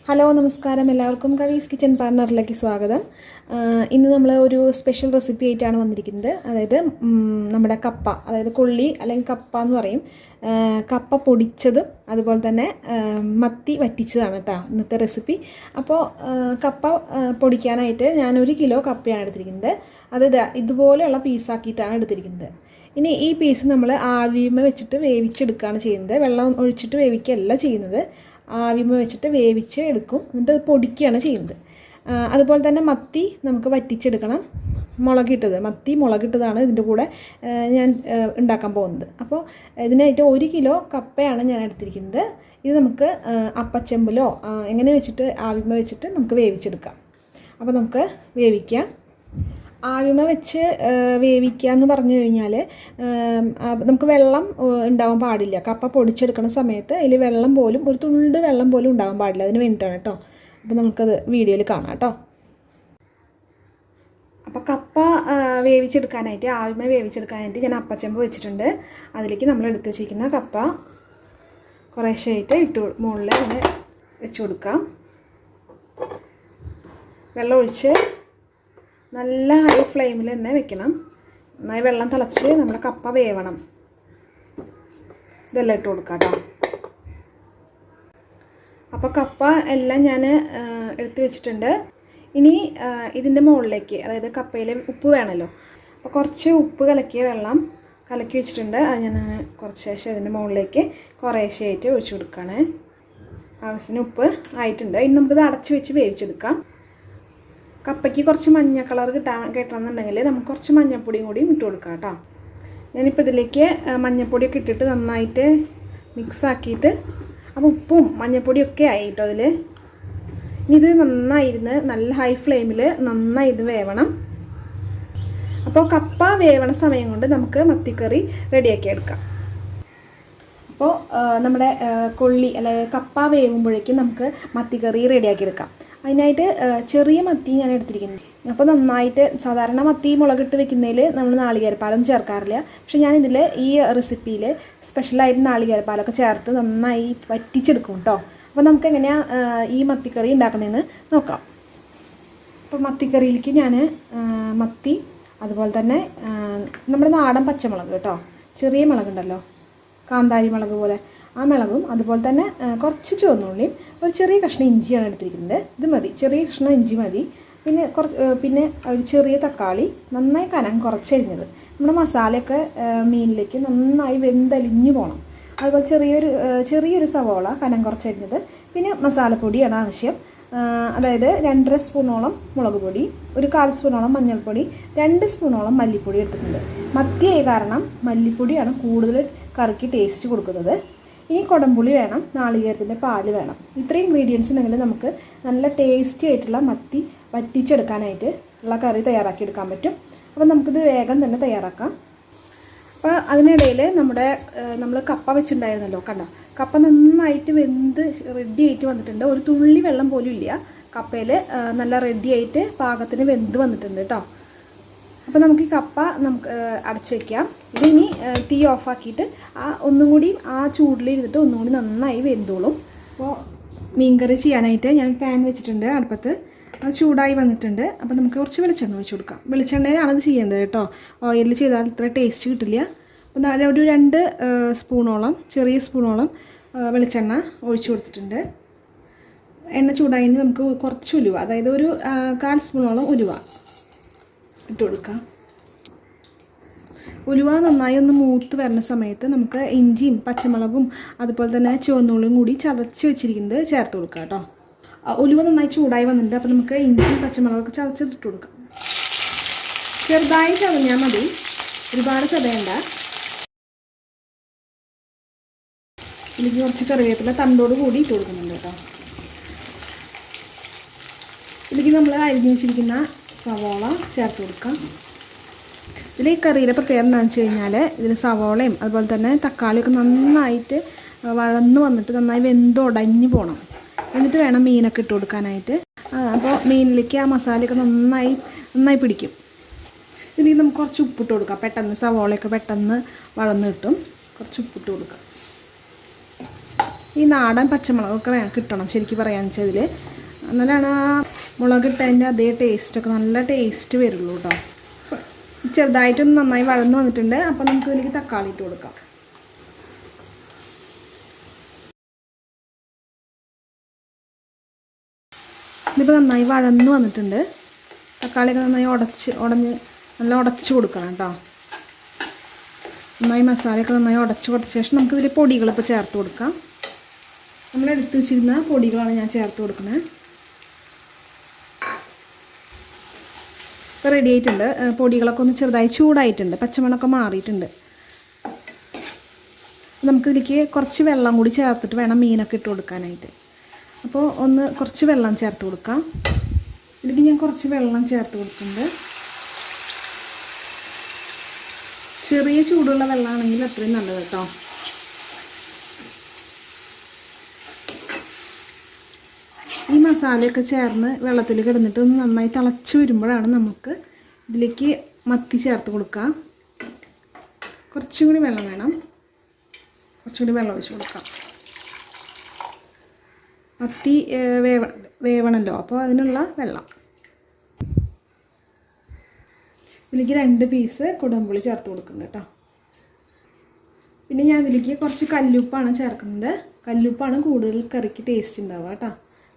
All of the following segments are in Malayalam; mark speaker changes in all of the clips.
Speaker 1: ഹലോ നമസ്കാരം എല്ലാവർക്കും കവീസ് കിച്ചൻ പാർട്ണറിലേക്ക് സ്വാഗതം. ഇന്ന് നമ്മൾ ഒരു സ്പെഷ്യൽ റെസിപ്പി ആയിട്ടാണ് വന്നിരിക്കുന്നത്. അതായത് നമ്മുടെ കപ്പ, അതായത് കൊള്ളി അല്ലെങ്കിൽ കപ്പ എന്ന് പറയും, കപ്പ പൊടിച്ചതും അതുപോലെ തന്നെ മത്തി വറ്റിച്ചതാണ് കേട്ടോ ഇന്നത്തെ റെസിപ്പി. അപ്പോൾ കപ്പ പൊടിക്കാനായിട്ട് ഞാൻ 1 കിലോ കപ്പയാണ് എടുത്തിരിക്കുന്നത്. അത് ഇതുപോലെയുള്ള പീസാക്കിയിട്ടാണ് എടുത്തിരിക്കുന്നത്. ഇനി ഈ പീസ് നമ്മൾ ആവിമ വെച്ചിട്ട് വേവിച്ചെടുക്കുകയാണ് ചെയ്യുന്നത്. വെള്ളം ഒഴിച്ചിട്ട് വേവിക്കുകയല്ല ചെയ്യുന്നത്, ആവിമ വെച്ചിട്ട് വേവിച്ച് എടുക്കും, എന്നിട്ട് പൊടിക്കുകയാണ് ചെയ്യുന്നത്. അതുപോലെ തന്നെ മത്തി നമുക്ക് വറ്റിച്ചെടുക്കണം. മത്തി മുളകിട്ടതാണ് ഇതിൻ്റെ കൂടെ ഞാൻ ഉണ്ടാക്കാൻ പോകുന്നത്. അപ്പോൾ ഇതിനായിട്ട് 1 കിലോ കപ്പയാണ് ഞാൻ എടുത്തിരിക്കുന്നത്. ഇത് നമുക്ക് അപ്പച്ചെമ്പിലോ എങ്ങനെ വെച്ചിട്ട് ആവിമ വെച്ചിട്ട് നമുക്ക് വേവിച്ചെടുക്കാം. അപ്പോൾ നമുക്ക് വേവിക്കാം. ആവിമ വെച്ച് വേവിക്കുക എന്ന് പറഞ്ഞു കഴിഞ്ഞാൽ നമുക്ക് വെള്ളം ഉണ്ടാവാൻ പാടില്ല. കപ്പ പൊടിച്ചെടുക്കുന്ന സമയത്ത് അതിൽ വെള്ളം പോലും, ഒരു തുള്ളി വെള്ളം പോലും ഉണ്ടാവാൻ പാടില്ല. അതിന് വേണ്ടിയിട്ടാണ് കേട്ടോ. അപ്പോൾ നമുക്കത് വീഡിയോയിൽ കാണാം കേട്ടോ. അപ്പോൾ കപ്പ വേവിച്ചെടുക്കാനായിട്ട്, ആവിമ വേവിച്ചെടുക്കാനായിട്ട് ഞാൻ അപ്പച്ചെമ്പ് വെച്ചിട്ടുണ്ട്. അതിലേക്ക് നമ്മൾ എടുത്ത് വെച്ചിരിക്കുന്ന കപ്പ കുറേശ്ശായിട്ട് മുകളിൽ ഇങ്ങനെ വെച്ച് കൊടുക്കാം. വെള്ളം ഒഴിച്ച് നല്ല ഹൈ ഫ്ലെയിമിൽ തന്നെ വെക്കണം. നന്നായി വെള്ളം തിളച്ച് നമ്മുടെ കപ്പ വേവണം. ഇതെല്ലാം ഇട്ട് കൊടുക്കാം കേട്ടോ. അപ്പോൾ കപ്പ എല്ലാം ഞാൻ എടുത്ത് വെച്ചിട്ടുണ്ട്. ഇനി ഇതിൻ്റെ മുകളിലേക്ക്, അതായത് കപ്പയിൽ ഉപ്പ് വേണമല്ലോ, അപ്പോൾ കുറച്ച് ഉപ്പ് കലക്കിയ വെള്ളം കലക്കി വെച്ചിട്ടുണ്ട്. അത് ഞാൻ കുറച്ച് ശേഷം ഇതിൻ്റെ മുകളിലേക്ക് കുറേശ്ശെയായിട്ട് ഒഴിച്ചു കൊടുക്കുകയാണ്. ആവശ്യത്തിന് ഉപ്പ് ആയിട്ടുണ്ട്. ഇനി നമുക്കിത് അടച്ച് വെച്ച് വേവിച്ചെടുക്കാം. കപ്പയ്ക്ക് കുറച്ച് മഞ്ഞ കളർ കിട്ടണമെന്നുണ്ടെങ്കിൽ നമുക്ക് കുറച്ച് മഞ്ഞൾപ്പൊടിയും കൂടിയും ഇട്ട് കൊടുക്കാം കേട്ടോ. ഞാനിപ്പോൾ ഇതിലേക്ക് മഞ്ഞൾപ്പൊടിയൊക്കെ ഇട്ടിട്ട് നന്നായിട്ട് മിക്സാക്കിയിട്ട്, അപ്പോൾ ഉപ്പും മഞ്ഞൾപ്പൊടിയൊക്കെ ആയി കേട്ടോ അതിൽ. ഇനി ഇത് നന്നായിരുന്ന് നല്ല ഹൈ ഫ്ലെയിമിൽ നന്നായിട്ട് വേവണം. അപ്പോൾ കപ്പ വേവണ സമയം കൊണ്ട് നമുക്ക് മത്തിക്കറി റെഡിയാക്കി എടുക്കാം. അപ്പോൾ നമ്മുടെ കൊള്ളി അല്ലെങ്കിൽ കപ്പ വേവുമ്പോഴേക്കും നമുക്ക് മത്തിക്കറി റെഡിയാക്കി എടുക്കാം. അതിനായിട്ട് ചെറിയ മത്തി ഞാൻ എടുത്തിരിക്കുന്നത്. അപ്പോൾ നന്നായിട്ട്, സാധാരണ മത്തി മുളകിട്ട് വെക്കുന്നതിൽ നമ്മൾ നാളികേരപ്പാലൊന്നും ചേർക്കാറില്ല. പക്ഷേ ഞാനിതിൽ ഈ റെസിപ്പിയിൽ സ്പെഷ്യലായിട്ട് നാളികേരപ്പാലൊക്കെ ചേർത്ത് നന്നായി വറ്റിച്ചെടുക്കും കേട്ടോ. അപ്പോൾ നമുക്ക് എങ്ങനെയാണ് ഈ മത്തിക്കറി ഉണ്ടാക്കുന്നതെന്ന് നോക്കാം. അപ്പോൾ മത്തിക്കറിയിലേക്ക് ഞാൻ മത്തി, അതുപോലെ തന്നെ നമ്മുടെ നാടൻ പച്ചമുളക് കേട്ടോ, ചെറിയ മുളകുണ്ടല്ലോ, കാന്താരി മുളക് പോലെ, ആ മുളകും, അതുപോലെ തന്നെ കുറച്ച് ചുവന്നുള്ളിയും ഒരു ചെറിയ കഷ്ണം ഇഞ്ചിയാണ് എടുത്തിരിക്കുന്നത്. ഇത് മതി, ചെറിയ കഷ്ണം ഇഞ്ചി മതി. പിന്നെ ഒരു ചെറിയ തക്കാളി നന്നായി കനം കുറച്ചരിഞ്ഞത്. നമ്മുടെ മസാലയൊക്കെ മീനിലേക്ക് നന്നായി വെന്തലിഞ്ഞു പോകണം. അതുപോലെ ചെറിയൊരു സവോള കനം കുറച്ചരിഞ്ഞത്. പിന്നെ മസാലപ്പൊടിയാണ് ആവശ്യം. അതായത് 2.5 സ്പൂണോളം മുളക് പൊടി, ഒരു 1/4 സ്പൂണോളം മഞ്ഞൾപ്പൊടി, 2 സ്പൂണോളം മല്ലിപ്പൊടി എടുത്തിട്ടുണ്ട്. മത്തിയായ കാരണം മല്ലിപ്പൊടിയാണ് കൂടുതൽ കറിക്ക് ടേസ്റ്റ് കൊടുക്കുന്നത്. ഇനി കുടംപുളി വേണം, നാളികേരത്തിൻ്റെ പാല് വേണം. ഇത്രയും ഇൻഗ്രീഡിയൻസ് ഉണ്ടെങ്കിൽ നമുക്ക് നല്ല ടേസ്റ്റി ആയിട്ടുള്ള മത്തി വറ്റിച്ചെടുക്കാനായിട്ട് ഉള്ള കറി തയ്യാറാക്കിയെടുക്കാൻ പറ്റും. അപ്പോൾ നമുക്കിത് വേഗം തന്നെ തയ്യാറാക്കാം. അപ്പോൾ അതിനിടയിൽ നമ്മൾ കപ്പ വെച്ചിട്ടുണ്ടായിരുന്നല്ലോ, കണ്ടോ, കപ്പ നന്നായിട്ട് വെന്ത് റെഡി ആയിട്ട് വന്നിട്ടുണ്ട്. ഒരു തുള്ളി വെള്ളം പോലും ഇല്ല. കപ്പയിൽ നല്ല റെഡി ആയിട്ട് പാകത്തിന് വെന്ത് വന്നിട്ടുണ്ട് കേട്ടോ. അപ്പോൾ നമുക്ക് ഈ കപ്പ അടച്ചു വയ്ക്കാം. ഇതിനി തീ ഓഫാക്കിയിട്ട് ഒന്നും കൂടി ആ ചൂടിലിരുന്നിട്ട് ഒന്നും കൂടി നന്നായി വെന്തോളും. അപ്പോൾ മീൻകറി ചെയ്യാനായിട്ട് ഞാൻ പാൻ വെച്ചിട്ടുണ്ട് അടുപ്പത്ത്. അത് ചൂടായി വന്നിട്ടുണ്ട്. അപ്പോൾ നമുക്ക് കുറച്ച് വെളിച്ചെണ്ണ ഒഴിച്ച് കൊടുക്കാം. വെളിച്ചെണ്ണയിലാണ് ഇത് ചെയ്യേണ്ടത് കേട്ടോ. ഓയിലിൽ ചെയ്താൽ ഇത്ര ടേസ്റ്റ് കിട്ടില്ല. അപ്പോൾ ഒരു 2 സ്പൂണോളം, ചെറിയ സ്പൂണോളം വെളിച്ചെണ്ണ ഒഴിച്ചു കൊടുത്തിട്ടുണ്ട്. എണ്ണ ചൂടായി നമുക്ക് കുറച്ച് ഉലുവ, അതായത് ഒരു 1/4 സ്പൂണോളം ഉലുവ ഇട്ട് കൊടുക്കാം. ഉലുവ നന്നായി ഒന്ന് മൂത്ത് വരുന്ന സമയത്ത് നമുക്ക് ഇഞ്ചിയും പച്ചമുളകും അതുപോലെ തന്നെ ചുവന്നുള്ളിയും കൂടി ചതച്ച് വെച്ചിരിക്കുന്നത് ചേർത്ത് കൊടുക്കാം കേട്ടോ. ഉലുവ നന്നായി ചൂടായി വന്നിട്ടുണ്ട്. അപ്പോൾ നമുക്ക് ഇഞ്ചിയും പച്ചമുളകൊക്കെ ചതച്ചിട്ട് കൊടുക്കാം. ചെറുതായി ചതഞ്ഞാൽ മതി, ഒരുപാട് ചതയണ്ട. ഇതിലേക്ക് കുറച്ച് കറിവേപ്പില തണ്ടോട് കൂടി ഇട്ട് കൊടുക്കുന്നുണ്ട് കേട്ടോ. ഇതിലേക്ക് നമ്മൾ അരിഞ്ഞു വെച്ചിരിക്കുന്ന സവോള ചേർത്ത് കൊടുക്കാം. ഇതിൽ ഈ കറിയുടെ പ്രത്യേകത എന്താണെന്ന് വെച്ച് കഴിഞ്ഞാൽ ഇതിൽ സവോളയും അതുപോലെ തന്നെ തക്കാളിയൊക്കെ നന്നായിട്ട് വഴന്ന് വന്നിട്ട് നന്നായി വെന്തുടഞ്ഞ് പോകണം. എന്നിട്ട് വേണം മീനൊക്കെ ഇട്ട് കൊടുക്കാനായിട്ട്. അപ്പോൾ മീനിലേക്ക് ആ മസാലയൊക്കെ നന്നായി പിടിക്കും. ഇതിലേക്ക് നമുക്ക് കുറച്ച് ഉപ്പിട്ട് കൊടുക്കാം. പെട്ടെന്ന് സവോളയൊക്കെ പെട്ടെന്ന് വഴന്ന് കിട്ടും. കുറച്ച് ഉപ്പിട്ട് കൊടുക്കാം. ഈ നാടൻ പച്ചമുളകൊക്കെ കിട്ടണം ശരിക്കും പറയാന്ന് വെച്ചാൽ ഇതിൽ. എന്നാലാണ് ആ മുളക് ഇട്ടതിൻ്റെ അതേ ടേസ്റ്റൊക്കെ നല്ല ടേസ്റ്റ് വരുള്ളൂ കേട്ടോ. ചെറുതായിട്ടൊന്ന് നന്നായി വഴന്ന് വന്നിട്ടുണ്ട്. അപ്പോൾ നമുക്ക് ഇതിലേക്ക് തക്കാളി ഇട്ട് കൊടുക്കാം. ഇതിപ്പോൾ നന്നായി വഴന്ന് വന്നിട്ടുണ്ട്. തക്കാളിയൊക്കെ നന്നായി നല്ല ഉടച്ച് കൊടുക്കണം കേട്ടോ. നന്നായി മസാലയൊക്കെ നന്നായി ഉടച്ച് കൊടുത്ത ശേഷം നമുക്കിതിൽ പൊടികളിപ്പോൾ ചേർത്ത് കൊടുക്കാം. നമ്മളെടുത്ത് വെച്ചിരുന്ന പൊടികളാണ് ഞാൻ ചേർത്ത് കൊടുക്കുന്നത്. ഇപ്പോൾ റെഡി ആയിട്ടുണ്ട്. പൊടികളൊക്കെ ഒന്ന് ചെറുതായി ചൂടായിട്ടുണ്ട്, പച്ചമണമൊക്കെ മാറിയിട്ടുണ്ട്. നമുക്കിതിലേക്ക് കുറച്ച് വെള്ളം കൂടി ചേർത്തിട്ട് വേണം മീനൊക്കെ ഇട്ട് കൊടുക്കാനായിട്ട്. അപ്പോൾ കുറച്ച് വെള്ളം ചേർത്ത് കൊടുക്കാം. ഇതിലേക്ക് ഞാൻ കുറച്ച് വെള്ളം ചേർത്ത് കൊടുക്കുന്നുണ്ട്. ചെറിയ ചൂടുള്ള വെള്ളമാണെങ്കിൽ അത്രയും നല്ലത് കേട്ടോ. ഈ മസാലയൊക്കെ ചേർന്ന് വെള്ളത്തിൽ കിടന്നിട്ട് ഒന്ന് നന്നായി തിളച്ച് വരുമ്പോഴാണ് നമുക്ക് ഇതിലേക്ക് മത്തി ചേർത്ത് കൊടുക്കാം. കുറച്ചും കൂടി വെള്ളം വേണം. കുറച്ചുകൂടി വെള്ളം ഒഴിച്ച് കൊടുക്കാം. മത്തി വേവണമല്ലോ, അപ്പോൾ അതിനുള്ള വെള്ളം. ഇതിലേക്ക് 2 പീസ് കുടംപുളി ചേർത്ത് കൊടുക്കുന്നുണ്ട് കേട്ടോ. പിന്നെ ഞാൻ ഇതിലേക്ക് കുറച്ച് കല്ലുപ്പാണ് ചേർക്കുന്നത്. കല്ലുപ്പാണ് കൂടുതൽ കറിക്ക് ടേസ്റ്റ് ഉണ്ടാവുക കേട്ടോ.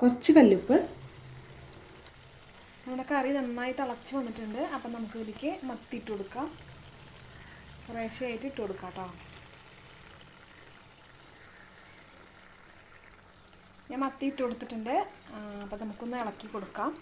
Speaker 1: കുറച്ച് കല്ലുപ്പ്. നമ്മുടെ കറി നന്നായി തിളച്ച് വന്നിട്ടുണ്ട്. അപ്പം നമുക്ക് ഇതിലേക്ക് മത്തി ഇട്ട് കൊടുക്കാം. കുറേശ്ശെയായിട്ട് ഇട്ട് കൊടുക്കാം കേട്ടോ. ഞാൻ മത്തി ഇട്ട് കൊടുത്തിട്ടുണ്ട്. അപ്പം നമുക്കൊന്ന് ഇളക്കി കൊടുക്കാം.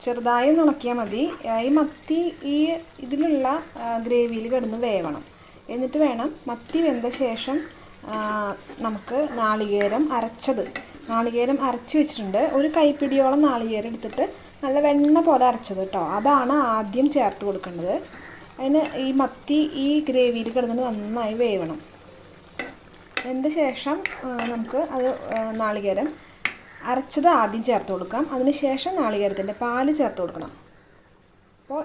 Speaker 1: ചെറുതായി ഒന്ന് ഇളക്കിയാൽ മതി. ഈ മത്തി ഇതിലുള്ള ഗ്രേവിയിൽ കിടന്ന് വേവണം. എന്നിട്ട് വേണം മത്തി വെന്ത ശേഷം നമുക്ക് നാളികേരം അരച്ച് വെച്ചിട്ടുണ്ട്. ഒരു കൈപ്പിടിയോളം നാളികേരം എടുത്തിട്ട് നല്ല വെണ്ണ പോലെ അരച്ചത് കേട്ടോ. അതാണ് ആദ്യം ചേർത്ത് കൊടുക്കേണ്ടത്. അതിന് ഈ മത്തി ഈ ഗ്രേവിയിൽ കിടന്നിട്ട് നന്നായി വേവണം. വെന്ത ശേഷം നമുക്ക് അത് നാളികേരം അരച്ചത് ആദ്യം ചേർത്ത് കൊടുക്കാം. അതിന് ശേഷം നാളികേരത്തിൻ്റെ പാല് ചേർത്ത് കൊടുക്കണം. അപ്പോൾ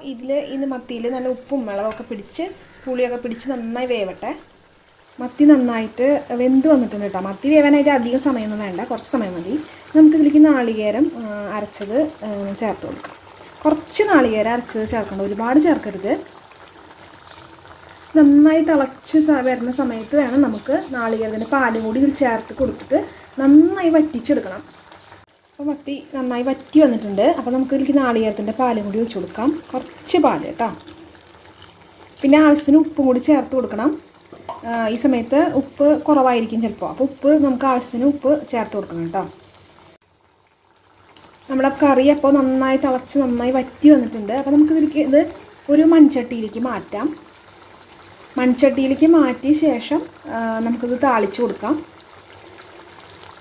Speaker 1: ഇന്ന് മത്തിയിൽ നല്ല ഉപ്പും മുളകൊക്കെ പിടിച്ച് പുളിയൊക്കെ പിടിച്ച് നന്നായി വേവട്ടെ. മത്തി നന്നായിട്ട് വെന്ത് വന്നിട്ടുണ്ട് കേട്ടോ. മത്തി വേവാനായിട്ട് അധികം സമയമൊന്നും വേണ്ട, കുറച്ച് സമയം മതി. നമുക്കിതിലേക്ക് നാളികേരം അരച്ചത് ചേർത്ത് കൊടുക്കാം. കുറച്ച് നാളികേരം അരച്ചത് ചേർക്കണം, ഒരുപാട് ചേർക്കരുത്. നന്നായി തിളച്ച് വരുന്ന സമയത്ത് വേണം നമുക്ക് നാളികേരത്തിൻ്റെ പാലും കൂടി ഇതിൽ ചേർത്ത് കൊടുത്തിട്ട് നന്നായി വറ്റിച്ചെടുക്കണം. അപ്പോൾ മത്തി നന്നായി വറ്റി വന്നിട്ടുണ്ട്. അപ്പോൾ നമുക്ക് ഇതിലേക്ക് നാളികേരത്തിൻ്റെ പാലും കൂടി ഒഴിച്ച് കൊടുക്കാം. കുറച്ച് പാല് കേട്ടോ. പിന്നെ ആവശ്യത്തിന് ഉപ്പും കൂടി ചേർത്ത് കൊടുക്കണം. ഈ സമയത്ത് ഉപ്പ് കുറവായിരിക്കും ചിലപ്പോൾ. അപ്പോൾ ഉപ്പ് നമുക്ക് ആവശ്യത്തിന് ഉപ്പ് ചേർത്ത് കൊടുക്കണം കേട്ടോ. നമ്മുടെ കറി അപ്പോൾ നന്നായി തിളച്ച് നന്നായി വറ്റി വന്നിട്ടുണ്ട്. അപ്പോൾ നമുക്കിതിലേക്ക് ഇത് ഒരു മൺചട്ടിയിലേക്ക് മാറ്റാം. മൺചട്ടിയിലേക്ക് മാറ്റിയ ശേഷം നമുക്കിത് താളിച്ച് കൊടുക്കാം.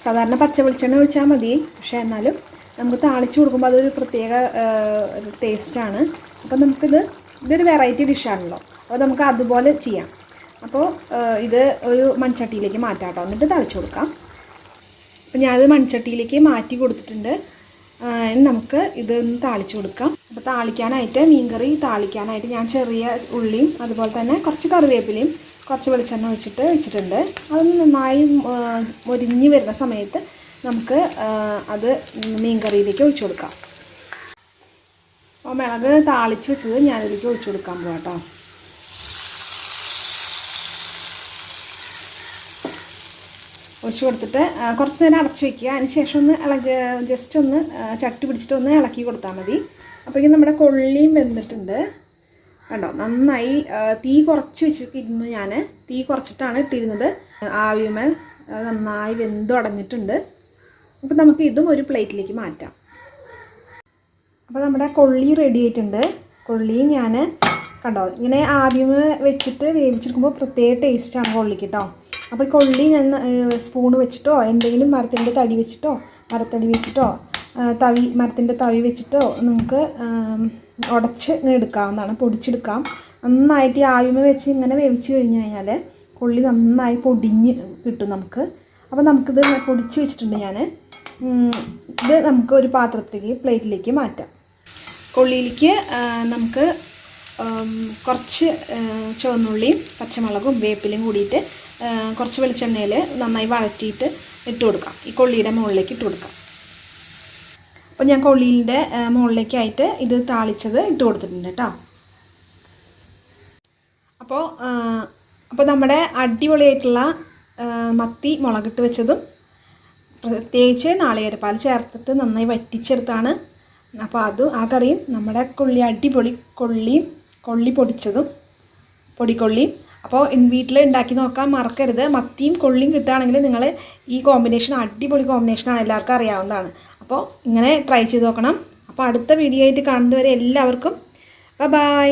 Speaker 1: സാധാരണ പച്ച വെളിച്ചെണ്ണ ഒഴിച്ചാൽ മതി, പക്ഷേ എന്നാലും നമുക്ക് താളിച്ച് കൊടുക്കുമ്പോൾ അതൊരു പ്രത്യേക ടേസ്റ്റാണ്. അപ്പോൾ ഇതൊരു വെറൈറ്റി ഡിഷാണല്ലോ, അപ്പോൾ നമുക്ക് അതുപോലെ ചെയ്യാം. അപ്പോൾ ഇത് ഒരു മൺചട്ടിയിലേക്ക് മാറ്റാം കേട്ടോ. എന്നിട്ട് തളിച്ച് കൊടുക്കാം. അപ്പോൾ ഞാനത് മൺചട്ടിയിലേക്ക് മാറ്റി കൊടുത്തിട്ടുണ്ട്. നമുക്ക് ഇതൊന്ന് താളിച്ച് കൊടുക്കാം. അപ്പോൾ താളിക്കാനായിട്ട് മീൻകറി താളിക്കാനായിട്ട് ഞാൻ ചെറിയ ഉള്ളിയും അതുപോലെ തന്നെ കുറച്ച് കറിവേപ്പിലയും കുറച്ച് വെളിച്ചെണ്ണ വെച്ചിട്ടുണ്ട്. അതൊന്ന് നന്നായി മൊരിഞ്ഞ് വരുന്ന സമയത്ത് നമുക്ക് അത് മീൻകറിയിലേക്ക് ഒഴിച്ചു കൊടുക്കാം. അപ്പോൾ മിളക് താളിച്ച് വെച്ചത് ഞാനിതിലേക്ക് ഒഴിച്ചു കൊടുക്കാൻ പോകാം കേട്ടോ. ഒഴിച്ച് കൊടുത്തിട്ട് കുറച്ച് നേരം അടച്ച് വയ്ക്കുക. അതിന് ശേഷം ജസ്റ്റ് ഒന്ന് ചട്ടി പിടിച്ചിട്ട് ഒന്ന് ഇളക്കി കൊടുത്താൽ മതി. അപ്പോഴേക്കും നമ്മുടെ കൊള്ളിയും വെന്തിട്ടുണ്ട് കണ്ടോ. നന്നായി തീ കുറച്ച് വെച്ചിരുന്നു. ഞാൻ തീ കുറച്ചിട്ടാണ് ഇട്ടിരുന്നത്. ആവിയുമേൽ നന്നായി വെന്തുടഞ്ഞിട്ടുണ്ട്. അപ്പോൾ നമുക്ക് ഇതും ഒരു പ്ലേറ്റിലേക്ക് മാറ്റാം. അപ്പോൾ നമ്മുടെ കൊള്ളി റെഡി ആയിട്ടുണ്ട്. കൊള്ളി ഞാൻ കണ്ടോ ഇങ്ങനെ ആവിയുമേൽ വെച്ചിട്ട് വേവിച്ചെടുക്കുമ്പോൾ പ്രത്യേക ടേസ്റ്റാണ് കൊള്ളിക്ക് കേട്ടോ. അപ്പോൾ കൊള്ളി ഞാൻ സ്പൂണ് വെച്ചിട്ടോ എന്തെങ്കിലും മരത്തിൻ്റെ തടി വെച്ചിട്ടോ മരത്തിൻ്റെ തവി വെച്ചിട്ടോ നിങ്ങൾക്ക് ഉടച്ച് എടുക്കാവുന്നതാണ്, പൊടിച്ചെടുക്കാം. നന്നായിട്ട് ആവിമ വെച്ച് ഇങ്ങനെ വേവിച്ച് കഴിഞ്ഞ് കഴിഞ്ഞാൽ കൊള്ളി നന്നായി പൊടിഞ്ഞ് കിട്ടും നമുക്ക്. അപ്പോൾ നമുക്കിത് പൊടിച്ച് വെച്ചിട്ടുണ്ട് ഞാൻ. ഇത് നമുക്ക് ഒരു പ്ലേറ്റിലേക്ക് മാറ്റാം. കൊള്ളിയിലേക്ക് നമുക്ക് കുറച്ച് ചുവന്നുള്ളിയും പച്ചമുളകും വേപ്പിലയും കൂടിയിട്ട് കുറച്ച് വെളിച്ചെണ്ണയിൽ നന്നായി വഴറ്റിയിട്ട് ഇട്ട് കൊടുക്കാം. ഈ കൊള്ളിയുടെ മുകളിലേക്ക് ഇട്ട് കൊടുക്കാം. അപ്പോൾ ഞാൻ കൊള്ളിയുടെ മുകളിലേക്കായിട്ട് ഇത് താളിച്ചത് ഇട്ട് കൊടുത്തിട്ടുണ്ട് കേട്ടോ. അപ്പോൾ നമ്മുടെ അടിപൊളിയായിട്ടുള്ള മത്തി മുളകിട്ട് വെച്ചതും പ്രത്യേകിച്ച് നാളികേരപ്പാൽ ചേർത്തിട്ട് നന്നായി വറ്റിച്ചെടുത്താണ്. അപ്പോൾ ആ കറിയും നമ്മുടെ അടിപൊളി കൊള്ളി പൊടിച്ചതും പൊടിക്കൊള്ളിയും. അപ്പോൾ വീട്ടിൽ ഉണ്ടാക്കി നോക്കാൻ മറക്കരുത്. മത്തിയും കൊള്ളിയും കിട്ടുകയാണെങ്കിൽ നിങ്ങൾ ഈ കോമ്പിനേഷൻ അടിപൊളി കോമ്പിനേഷനാണ്, എല്ലാവർക്കും അറിയാവുന്നതാണ്. അപ്പോൾ ഇങ്ങനെ ട്രൈ ചെയ്ത് നോക്കണം. അപ്പോൾ അടുത്ത വീഡിയോ ആയിട്ട് കാണുന്നതുവരെ എല്ലാവർക്കും ബൈ.